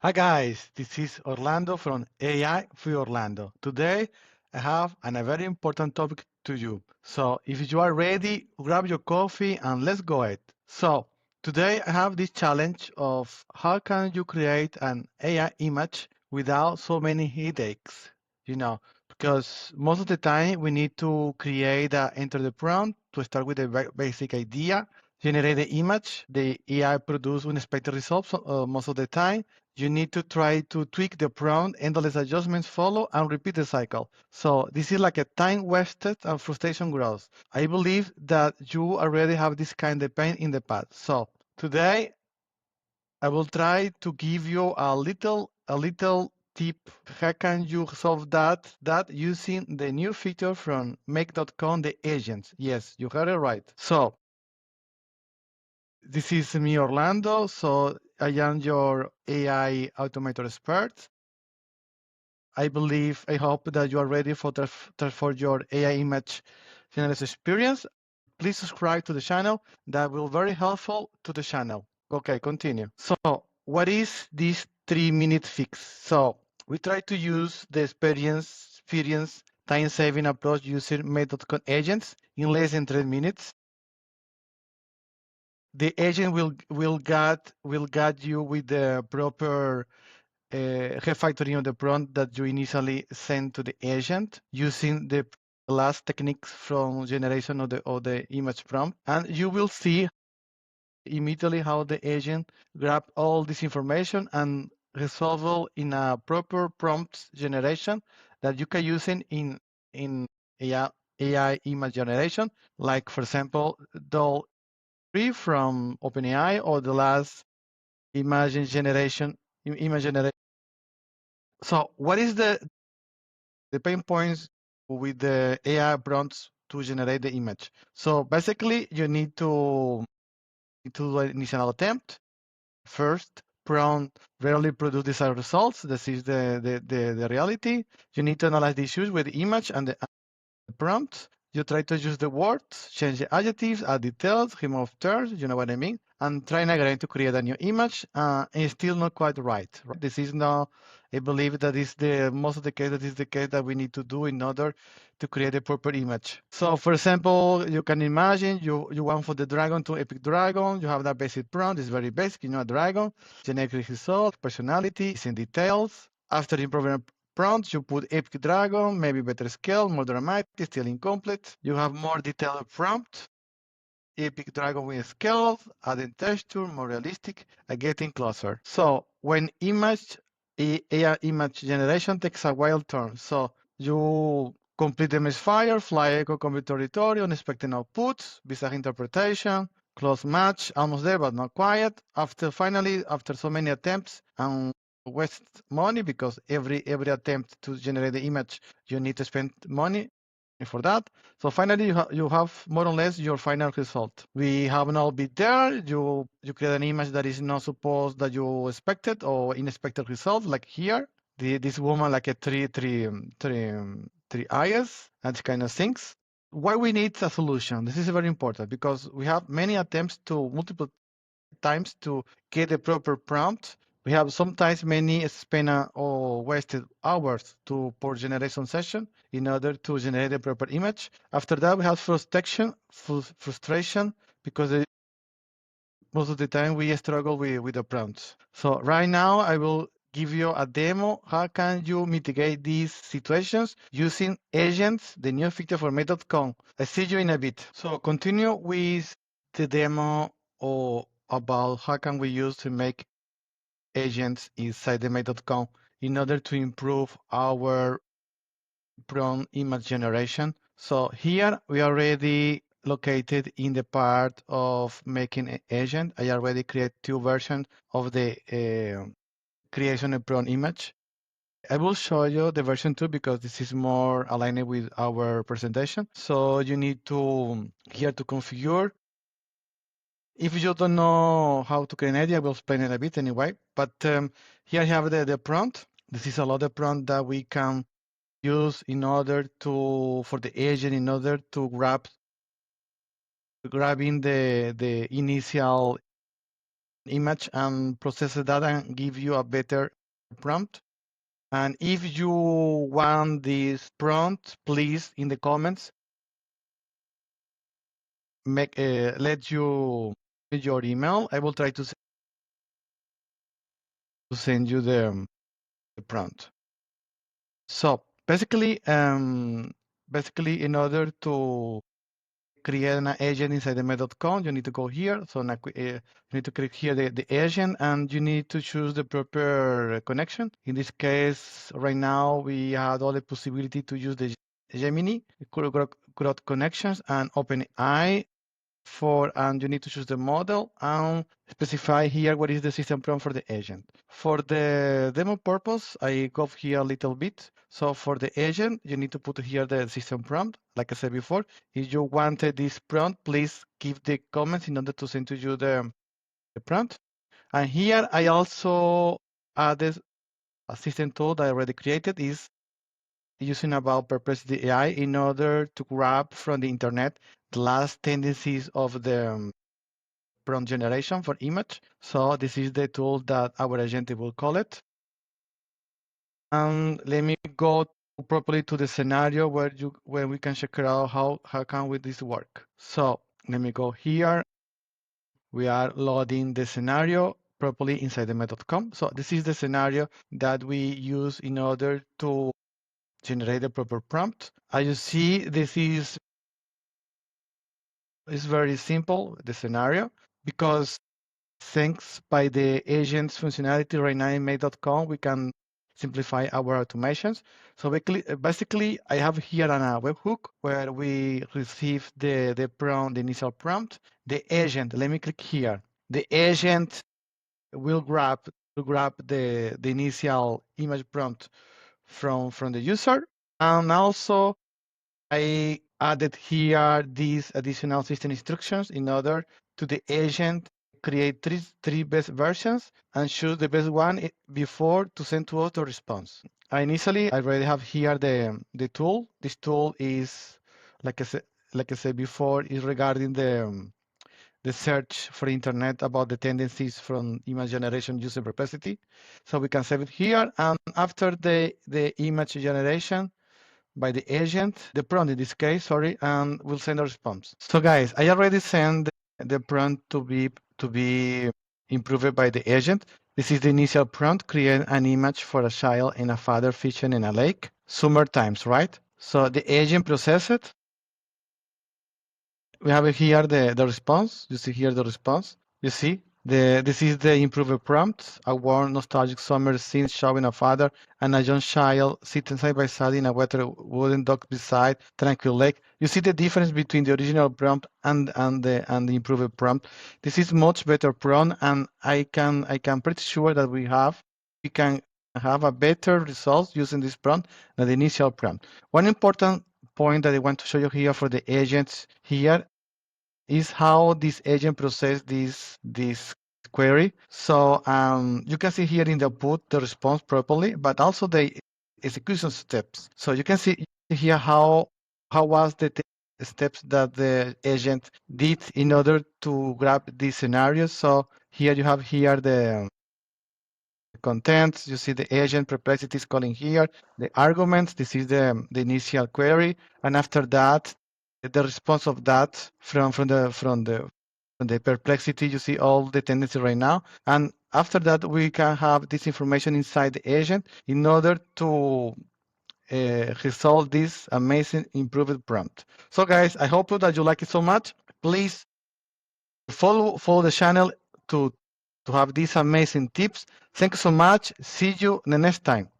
Hi guys, this is Orlando from AI for Orlando. Today I have a very important topic to you. So if you are ready, grab your coffee and let's go ahead. So today I have this challenge of how can you create an AI image without so many headaches, you know, because most of the time we need to enter the prompt to start with the basic idea, generate the image, the AI produce unexpected results most of the time. You need to try to tweak the prompt, endless adjustments follow, and repeat the cycle. So this is like a time wasted and frustration grows. I believe that you already have this kind of pain in the past. So today I will try to give you a little tip. How can you solve that using the new feature from make.com, the agents? Yes, you heard it right. So this is me, Orlando. So I am your AI automator expert. I hope that you are ready for your AI image generation experience. Please subscribe to the channel. That will be very helpful to the channel. Okay, continue. So what is this 3-minute fix? So we try to use the experience time-saving approach using method agents in less than 3 minutes. The agent will guide you with the proper refactoring of the prompt that you initially send to the agent using the last techniques from generation of the image prompt, and you will see immediately how the agent grab all this information and resolve it in a proper prompt generation that you can use in AI image generation, like for example, the free from OpenAI or the last image generation. So what is the pain points with the AI prompts to generate the image? So basically you need to do an initial attempt. First prompt rarely produce desired results. This is the reality. You need to analyze the issues with the image and the prompt. You try to use the words, change the adjectives, add details, remove terms, you know what I mean? And trying again to create a new image. It's still not quite right. This is not, I believe that is the most of the case that is the case that we need to do in order to create a proper image. So for example, you can imagine you want for the dragon to epic dragon, you have that basic prompt, it's very basic, a dragon, generic result, personality, in details. After improving prompts, you put epic dragon, maybe better scale, more dramatic, still incomplete. You have more detailed prompt, epic dragon with scale, adding texture, more realistic, and getting closer. So when AI image generation takes a while turn. So you complete the misfire, fly echo complete territory, unexpected outputs, bizarre interpretation, close match, almost there but not quite. After so many attempts and waste money because every attempt to generate the image you need to spend money for that. So finally you have more or less your final result. We have now been there. You create an image that is not supposed that you expected or unexpected result, like here. This woman like a three eyes and kind of things. Why we need a solution? This is very important because we have many attempts to multiple times to get the proper prompt. We have sometimes many spent or wasted hours to per generation session in order to generate a proper image. After that, we have frustration because most of the time we struggle with the prompts. So right now I will give you a demo. How can you mitigate these situations using agents, the new feature for Method.com? I see you in a bit. So continue with the demo or about how can we use to make agents inside the Method.com in order to improve our prompt image generation. So here we are already located in the part of making an agent. I already create 2 versions of the creation of prompt image. I will show you the version 2 because this is more aligned with our presentation. So you need to here to configure. If you don't know how to create an agent, I will explain it a bit anyway. But here you have the prompt. This is a lot of prompt that we can use in order to for the agent in order to grab in the initial image and process the data and give you a better prompt. And if you want this prompt, please in the comments let you your email. I will try to send you the prompt. So basically, in order to create an agent inside the med.com, you need to go here. So now, you need to click here the agent, and you need to choose the proper connection. In this case, right now we had all the possibility to use the Gemini, Grok connections, and OpenAI and you need to choose the model and specify here what is the system prompt for the agent. For the demo purpose, I go here a little bit. So for the agent, you need to put here the system prompt. Like I said before, if you wanted this prompt, please give the comments in order to send to you the prompt. And here I also added a system tool that I already created is using about Perplexity AI in order to grab from the internet the last tendencies of the prompt generation for image. So this is the tool that our agent will call it. And let me go properly to the scenario where we can check out how can we this work. So let me go here. We are loading the scenario properly inside the med.com. So this is the scenario that we use in order to generate the proper prompt. As you see, this is very simple, the scenario, because thanks by the agent's functionality right now in Make.com, we can simplify our automations. So basically I have here a webhook where we receive the prompt, the initial prompt. The agent, let me click here. The agent will grab the initial image prompt from the user. And also I added here these additional system instructions in order to the agent create three best versions and choose the best one before to send to us the response. Initially, I already have here the tool. This tool is, like I said before, is regarding the search for internet about the tendencies from image generation using Perplexity. So we can save it here, and after the image generation, by the agent, the prompt in this case, sorry, and we'll send a response. So guys, I already sent the prompt to be improved by the agent. This is the initial prompt, create an image for a child and a father fishing in a lake, summer times, right? So the agent processed it. We have here the response. You see here the response. You see, this is the improved prompt. A warm, nostalgic summer scene showing a father and a young child sitting side by side in a wet wooden dock beside tranquil lake. You see the difference between the original prompt and the improved prompt. This is much better prompt, and I can pretty sure that we can have a better results using this prompt than the initial prompt. One important point that I want to show you here for the agents here is how this agent process this query. So you can see here in the output the response properly, but also the execution steps. So you can see here how was the steps that the agent did in order to grab these scenarios. So here you have here the contents. You see the agent perplexity is calling here the arguments. This is the initial query, and after that the response of that from the perplexity. You see all the tendency right now, and after that we can have this information inside the agent in order to resolve this amazing improved prompt. So guys, I hope that you like it so much. Please follow the channel to have these amazing tips. Thank you so much. See you the next time.